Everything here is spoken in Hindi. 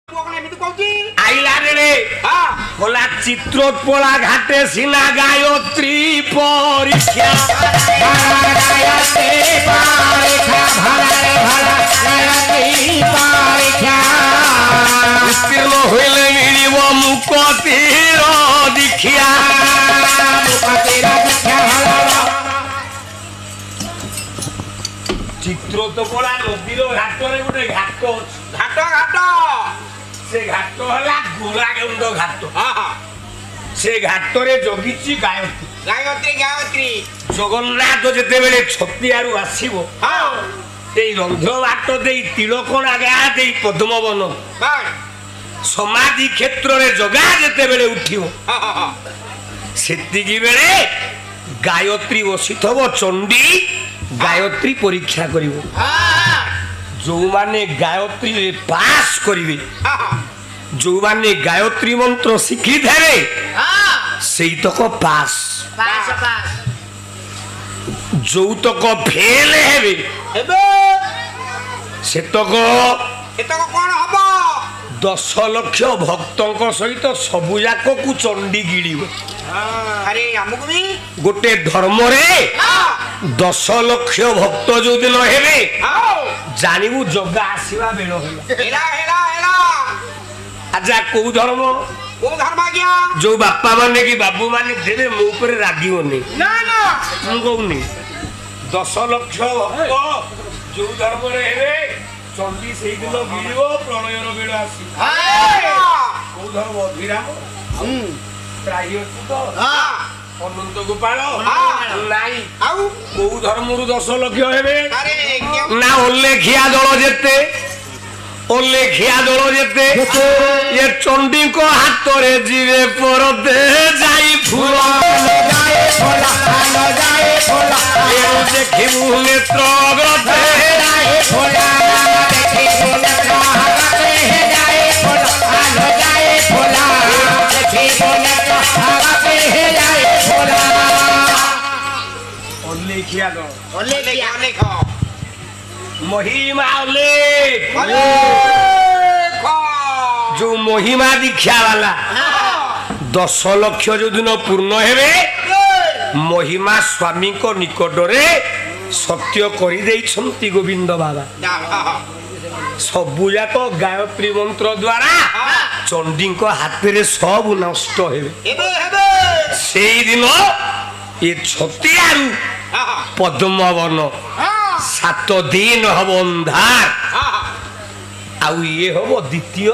आईला रे बोला चित्रोत्पला घाटे सिना गायत्री परीक्षा उत्तीर्ण हईले मिलिब मुकतिर दीक्षा चित्रोत्पला नदीर घाटरे गोटे घाट घाट घाट से घाट हला गोलागुंड घाट से घाटरे जगिची गायत्री गायत्री गायत्री जगन्नाथ जेतेबेले छतियारू आसीबो एई रंध्र बाट देई तिलकोना गाँ देई पद्मवन समाधि क्षेत्र रे जगा जेतेबेले उठिबो सेतिकी बेले गायत्री बसिथबो चंडी गायत्री परीक्षा करिवो जो माने गायत्री रे पास करिवे जो माने गायत्री मंत्र शिखी देवे सेई तक पास पास पास जो तक फेल हेबे से तक कोन हबो 10 लाख भक्तों सहित सबु जाक को चंडी गिड़िबो अरे हमको भी गोटे धर्म रे 10 लाख भक्त जो दिन हेबे जानबू जगा आसीबा बेलो हेला हेला हेला आजा को धर्म गया जो बापा माने कि बाबू माने देवे मो ऊपर रागिवनी ना ना हम कहउनी 10 लाख भक्त जो धर्म रे हेबे चंडी सेई दिन गिड़िबो प्रलयर बेलो आसी को धर्म अभिराम प्रायत अनंत गोपाल नाई आउ को धर्मरु 10 लाख हेबे ना उल्लेखिया दल जेते ये चंडी को हाथ रे जीवे परते जाई फूल जाए फला जाए फला ये देखिबु नेत्र ग्रथे जाए फला देखिबु नेत्र हाथे जाए फला जाए फला देखिबु नेत्र हाथे जाए फला उल्लेखिया दल उल्लेख महिमा जो महिमा दीक्षा वाला 10 लाख जो दिन पूर्ण हेबे महिमा स्वामी को निकट रे सत्य करि देइछंती गोविंद बाबा सबु जाक गायत्री मंत्र द्वारा चंडी को हाथ रे सब नष्ट हेबे से दिन ये छतियारू पद्मवन 7 दिन हम अंधार आउ ये हम द्वितीय